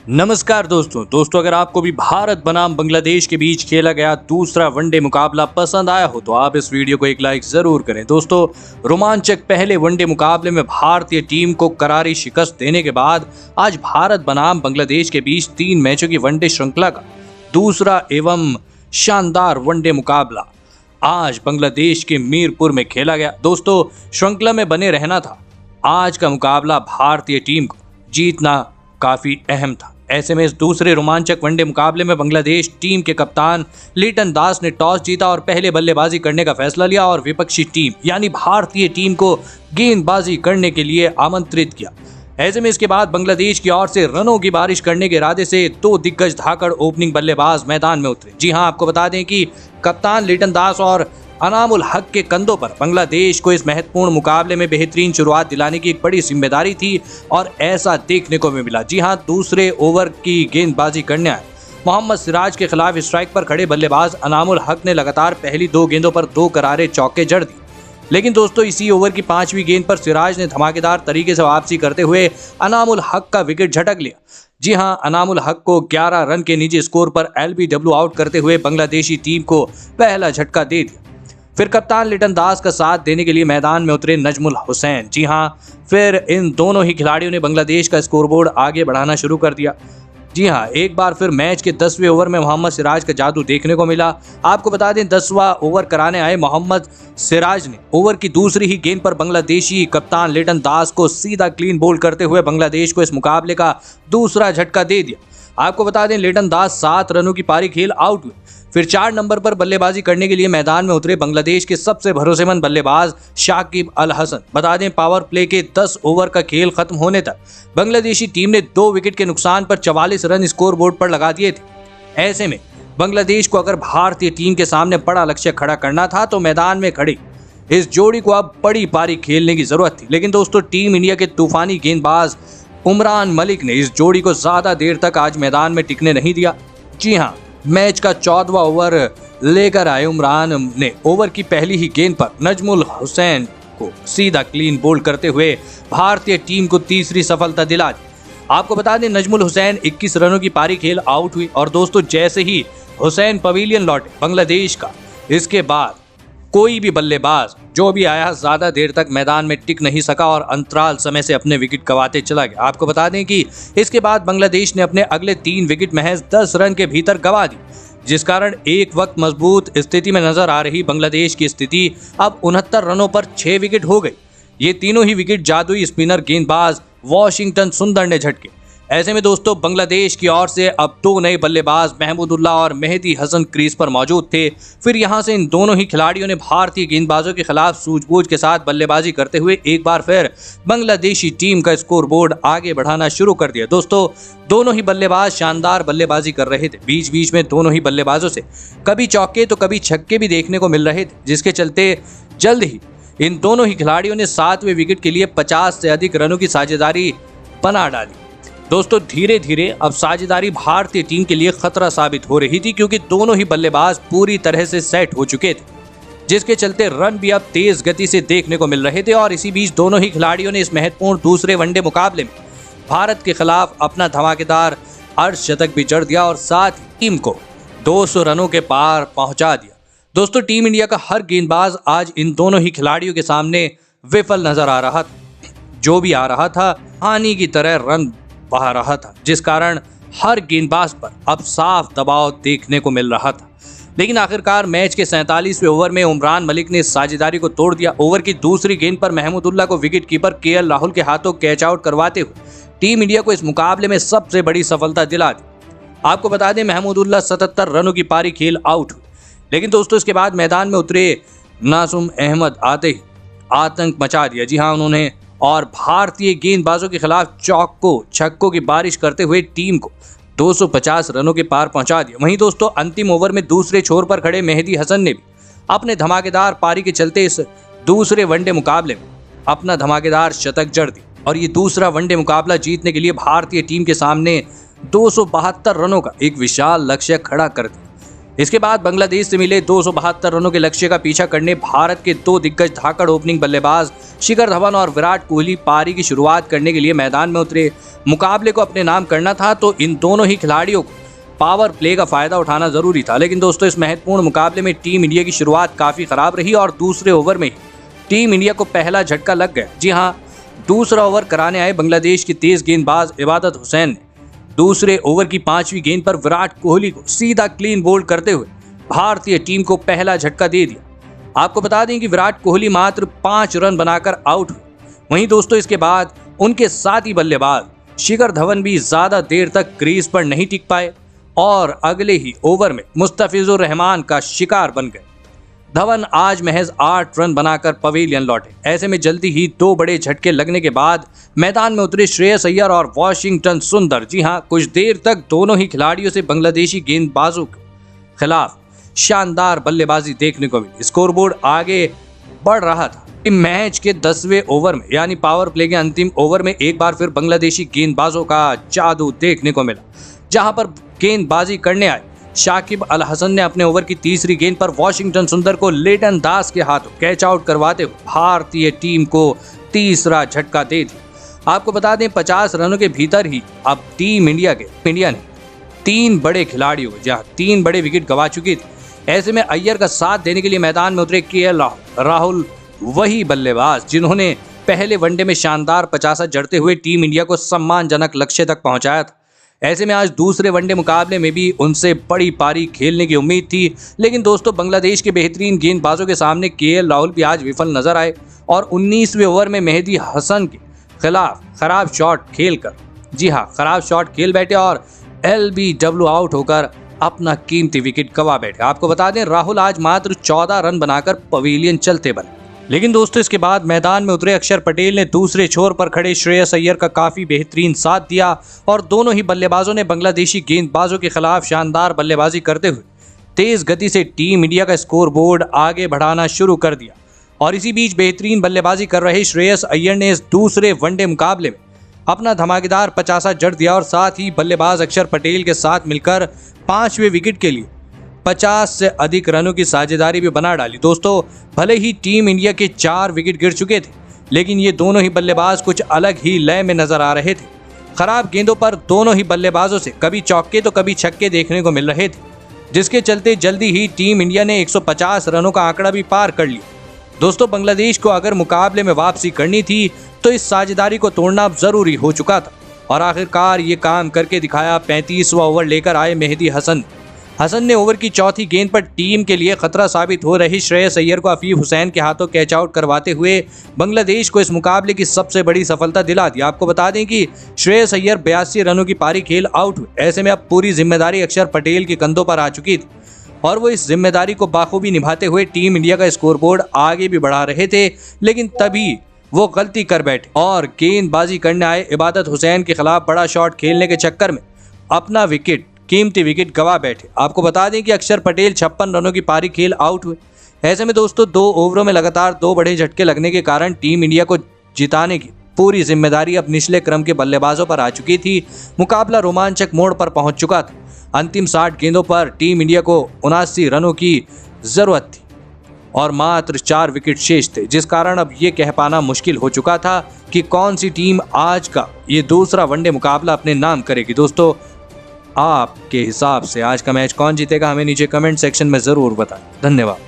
नमस्कार दोस्तों अगर आपको भी भारत बनाम बांग्लादेश के बीच खेला गया दूसरा वनडे मुकाबला पसंद आया हो तो आप इस वीडियो को एक लाइक जरूर करें। दोस्तों, रोमांचक पहले वनडे मुकाबले में भारतीय टीम को करारी शिकस्त देने के बाद आज भारत बनाम बांग्लादेश के बीच 3 मैचों की वनडे श्रृंखला का दूसरा एवं शानदार वनडे मुकाबला आज बांग्लादेश के मीरपुर में खेला गया। दोस्तों, श्रृंखला में बने रहना था। आज का मुकाबला भारतीय टीम को जीतना काफी अहम था। ऐसे में इस दूसरे रोमांचक वनडे मुकाबले में बांग्लादेश टीम के कप्तान लिटन दास ने टॉस जीता और पहले बल्लेबाजी करने का फैसला लिया और विपक्षी टीम यानी भारतीय टीम को गेंदबाजी करने के लिए आमंत्रित किया। ऐसे में इसके बाद बांग्लादेश की ओर से रनों की बारिश करने के इरादे से 2 दिग्गज धाकड़ ओपनिंग बल्लेबाज मैदान में उतरे। जी हां, आपको बता दें कि कप्तान लिटन दास और अनामुल हक के कंधों पर बांग्लादेश को इस महत्वपूर्ण मुकाबले में बेहतरीन शुरुआत दिलाने की एक बड़ी जिम्मेदारी थी और ऐसा देखने को भी मिला। जी हां, दूसरे ओवर की गेंदबाजी करने आए मोहम्मद सिराज के खिलाफ स्ट्राइक पर खड़े बल्लेबाज अनामुल हक ने लगातार पहली 2 गेंदों पर 2 करारे चौके जड़ दिए। लेकिन दोस्तों, इसी ओवर की 5वीं गेंद पर सिराज ने धमाकेदार तरीके से वापसी करते हुए अनामुल हक का विकेट झटक लिया। जी हां, अनामुल हक को 11 रन के निजी स्कोर पर LBW आउट करते हुए बांग्लादेशी टीम को पहला झटका दे दिया। फिर कप्तान लिटन दास का साथ देने के लिए मैदान में उतरे नजमुल हुसैन। जी हां, फिर इन दोनों ही खिलाड़ियों ने बांग्लादेश का स्कोरबोर्ड आगे बढ़ाना शुरू कर दिया। जी हां, एक बार फिर मैच के 10वें ओवर में मोहम्मद सिराज का जादू देखने को मिला। आपको बता दें, 10वां ओवर कराने आए मोहम्मद सिराज ने ओवर की दूसरी ही गेंद पर बांग्लादेशी कप्तान लिटन दास को सीधा क्लीन बोल्ड करते हुए बांग्लादेश को इस मुकाबले का दूसरा झटका दे दिया। आपको बता दें, लिटन दास 7 रनों की पारी खेल आउट हुए। फिर 4 नंबर पर बल्लेबाजी करने के लिए मैदान में उतरे बांग्लादेश के सबसे भरोसेमंद बल्लेबाज शाकिब अल हसन। बता दें, पावर प्ले के 10 ओवर का खेल खत्म होने तक बांग्लादेशी टीम ने 2 विकेट के नुकसान पर 44 रन स्कोरबोर्ड पर लगा दिए थे। ऐसे में बांग्लादेश को अगर भारतीय टीम के सामने बड़ा लक्ष्य खड़ा करना था तो मैदान में खड़ी इस जोड़ी को अब बड़ी पारी खेलने की जरूरत थी। लेकिन दोस्तों, टीम इंडिया के तूफानी गेंदबाज उमरान मलिक ने इस जोड़ी को ज्यादा देर तक आज मैदान में टिकने नहीं दिया। जी हां, मैच का 14वां ओवर लेकर आए उमरान ने ओवर की पहली ही गेंद पर नजमुल हुसैन को सीधा क्लीन बोल्ड करते हुए भारतीय टीम को तीसरी सफलता दिला दी। आपको बता दें, नजमुल हुसैन 21 रनों की पारी खेल आउट हुई और दोस्तों, जैसे ही हुसैन पवेलियन लौटे बांग्लादेश का इसके बाद कोई भी बल्लेबाज जो भी आया ज्यादा देर तक मैदान में टिक नहीं सका और अंतराल समय से अपने विकेट गंवाते चला गया। आपको बता दें कि इसके बाद बांग्लादेश ने अपने अगले 3 विकेट महज 10 रन के भीतर गंवा दी, जिस कारण एक वक्त मजबूत स्थिति में नजर आ रही बांग्लादेश की स्थिति अब 69 रनों पर 6 विकेट हो गई। ये तीनों ही विकेट जादुई स्पिनर गेंदबाज वाशिंगटन सुंदर ने झटके। ऐसे में दोस्तों, बांग्लादेश की ओर से अब 2 नए बल्लेबाज महमूदुल्लाह और मेहदी हसन क्रीज पर मौजूद थे। फिर यहां से इन दोनों ही खिलाड़ियों ने भारतीय गेंदबाजों के खिलाफ सूझबूझ के साथ बल्लेबाजी करते हुए एक बार फिर बांग्लादेशी टीम का स्कोरबोर्ड आगे बढ़ाना शुरू कर दिया। दोस्तों, दोनों ही बल्लेबाज शानदार बल्लेबाजी कर रहे थे। बीच बीच में दोनों ही बल्लेबाजों से कभी चौके तो कभी छक्के भी देखने को मिल रहे थे, जिसके चलते जल्द ही इन दोनों ही खिलाड़ियों ने 7वें विकेट के लिए 50 से अधिक रनों की साझेदारी बना डाली। दोस्तों, धीरे धीरे अब साझेदारी भारतीय टीम के लिए खतरा साबित हो रही थी, क्योंकि दोनों ही बल्लेबाज पूरी तरह से सेट हो चुके थे, जिसके चलते रन भी अब तेज गति से देखने को मिल रहे थे। और इसी बीच दोनों ही खिलाड़ियों ने इस महत्वपूर्ण दूसरे वनडे मुकाबले में भारत के खिलाफ अपना धमाकेदार अर्धशतक भी जड़ दिया और साथ ही टीम को 200 रनों के पार पहुंचा दिया। दोस्तों, टीम इंडिया का हर गेंदबाज आज इन दोनों ही खिलाड़ियों के सामने विफल नजर आ रहा था। जो भी आ रहा था हानि की तरह रन बहा रहा था, जिस कारण हर गेंदबाज पर अब साफ दबाव देखने को मिल रहा था। लेकिन आखिरकार मैच के 47वें ओवर में उमरान मलिक ने साझेदारी को तोड़ दिया। ओवर की दूसरी गेंद पर महमूदुल्लाह को विकेट कीपर KL राहुल के हाथों कैच आउट करवाते हुए टीम इंडिया को इस मुकाबले में सबसे बड़ी सफलता दिला दी। आपको बता दें, महमूदुल्लाह 77 रनों की पारी खेल आउट हुई। लेकिन दोस्तों, इसके बाद मैदान में उतरे नासुम अहमद आते ही आतंक मचा दिया। जी हाँ, उन्होंने और भारतीय गेंदबाजों के खिलाफ छक्कों की बारिश करते हुए टीम को 250 रनों के पार पहुंचा दिया। वहीं दोस्तों, अंतिम ओवर में दूसरे छोर पर खड़े मेहदी हसन ने भी अपने धमाकेदार पारी के चलते इस दूसरे वनडे मुकाबले में अपना धमाकेदार शतक जड़ दिया और ये दूसरा वनडे मुकाबला जीतने के लिए भारतीय टीम के सामने 272 रनों का एक विशाल लक्ष्य खड़ा कर दिया। इसके बाद बांग्लादेश से मिले 272 रनों के लक्ष्य का पीछा करने भारत के दो दिग्गज धाकड़ ओपनिंग बल्लेबाज शिखर धवन और विराट कोहली पारी की शुरुआत करने के लिए मैदान में उतरे। मुकाबले को अपने नाम करना था तो इन दोनों ही खिलाड़ियों को पावर प्ले का फायदा उठाना जरूरी था, लेकिन दोस्तों इस महत्वपूर्ण मुकाबले में टीम इंडिया की शुरुआत काफी खराब रही और दूसरे ओवर में ही टीम इंडिया को पहला झटका लग गया। जी हां, दूसरा ओवर कराने आए बांग्लादेश के तेज गेंदबाज इबादत हुसैन ने दूसरे ओवर की 5वीं गेंद पर विराट कोहली को सीधा क्लीन बोल्ड करते हुए भारतीय टीम को पहला झटका दे दिया। आपको बता दें कि विराट कोहली मात्र 5 रन बनाकर आउट हुए। वहीं दोस्तों इसके बाद उनके साथी बल्लेबाज शिखर धवन भी ज्यादा देर तक क्रीज पर नहीं टिक पाए और अगले ही ओवर में मुस्तफिजुर रहमान का शिकार बन गए। धवन आज महज 8 रन बनाकर पवेलियन लौटे। ऐसे में जल्दी ही 2 बड़े झटके लगने के बाद मैदान में उतरे श्रेयस अय्यर और वॉशिंगटन सुंदर। जी हां, कुछ देर तक दोनों ही खिलाड़ियों से बांग्लादेशी गेंदबाजों के खिलाफ शानदार बल्लेबाजी देखने को मिली। स्कोरबोर्ड आगे बढ़ रहा था। मैच के 10वें ओवर में यानी पावर प्ले के अंतिम ओवर में एक बार फिर बांग्लादेशी गेंदबाजों का जादू देखने को मिला, जहां पर गेंदबाजी करने आए शाकिब अल हसन ने अपने ओवर की तीसरी गेंद पर वॉशिंगटन सुंदर को लिटन दास के हाथों कैच आउट करवाते हुए भारतीय टीम को तीसरा झटका दे दिया। आपको बता दें 50 रनों के भीतर ही अब टीम इंडिया ने 3 बड़े खिलाड़ियों को जहां 3 बड़े विकेट गंवा चुकी थी। ऐसे में अय्यर का साथ देने के लिए मैदान में उतरे केएल राहुल वही बल्लेबाज जिन्होंने पहले वनडे में शानदार 50 जड़ते हुए टीम इंडिया को सम्मानजनक लक्ष्य तक पहुंचाया था। ऐसे में आज दूसरे वनडे मुकाबले में भी उनसे बड़ी पारी खेलने की उम्मीद थी, लेकिन दोस्तों बांग्लादेश के बेहतरीन गेंदबाजों के सामने केएल राहुल भी आज विफल नजर आए और 19वें ओवर में मेहदी हसन के खिलाफ खराब शॉट खेल बैठे और LBW आउट होकर अपना कीमती विकेट गंवा बैठे। आपको बता दें राहुल आज मात्र 14 रन बनाकर पवेलियन चलते बने। लेकिन दोस्तों इसके बाद मैदान में उतरे अक्षर पटेल ने दूसरे छोर पर खड़े श्रेयस अय्यर का काफी बेहतरीन साथ दिया और दोनों ही बल्लेबाजों ने बांग्लादेशी गेंदबाजों के खिलाफ शानदार बल्लेबाजी करते हुए तेज गति से टीम इंडिया का स्कोर बोर्ड आगे बढ़ाना शुरू कर दिया। और इसी बीच बेहतरीन बल्लेबाजी कर रहे श्रेयस अय्यर ने इस दूसरे वनडे मुकाबले में अपना धमाकेदार 50 जड़ दिया और साथ ही बल्लेबाज अक्षर पटेल के साथ मिलकर 5वें विकेट के लिए 50 से अधिक रनों की साझेदारी भी बना डाली। दोस्तों भले ही टीम इंडिया के 4 विकेट गिर चुके थे, लेकिन ये दोनों ही बल्लेबाज कुछ अलग ही लय में नजर आ रहे थे। खराब गेंदों पर दोनों ही बल्लेबाजों से कभी चौके तो कभी छक्के देखने को मिल रहे थे, जिसके चलते जल्दी ही टीम इंडिया ने 150 रनों का आंकड़ा भी पार कर लिया। दोस्तों बांग्लादेश को अगर मुकाबले में वापसी करनी थी तो इस साझेदारी को तोड़ना जरूरी हो चुका था और आखिरकार ये काम करके दिखाया। 35वां ओवर लेकर आए मेहदी हसन ने ओवर की चौथी गेंद पर टीम के लिए खतरा साबित हो रही श्रेयस अय्यर को अफीफ हुसैन के हाथों कैच आउट करवाते हुए बांग्लादेश को इस मुकाबले की सबसे बड़ी सफलता दिला दी। आपको बता दें कि श्रेयस अय्यर 82 रनों की पारी खेल आउट हुए। ऐसे में अब पूरी जिम्मेदारी अक्षर पटेल के कंधों पर आ चुकी थी और वो इस जिम्मेदारी को बाखूबी निभाते हुए टीम इंडिया का स्कोरबोर्ड आगे भी बढ़ा रहे थे, लेकिन तभी वो गलती कर बैठे और गेंदबाजी करने आए इबादत हुसैन के खिलाफ बड़ा शॉट खेलने के चक्कर में अपना कीमती विकेट गंवा बैठे। आपको बता दें कि अक्षर पटेल 56 रनों की पारी खेल आउट हुए। ऐसे में दोस्तों 2 ओवरों में लगातार 2 बड़े झटके लगने के कारण टीम इंडिया को जिताने की पूरी जिम्मेदारी अब निचले क्रम के बल्लेबाजों पर आ चुकी थी। मुकाबला रोमांचक मोड़ पर पहुंच चुका था। अंतिम 60 गेंदों पर टीम इंडिया को 79 रनों की जरूरत थी और मात्र 4 विकेट शेष थे, जिस कारण अब ये कह पाना मुश्किल हो चुका था कि कौन सी टीम आज का ये दूसरा वनडे मुकाबला अपने नाम करेगी। दोस्तों आपके हिसाब से आज का मैच कौन जीतेगा हमें नीचे कमेंट सेक्शन में जरूर बताएं। धन्यवाद।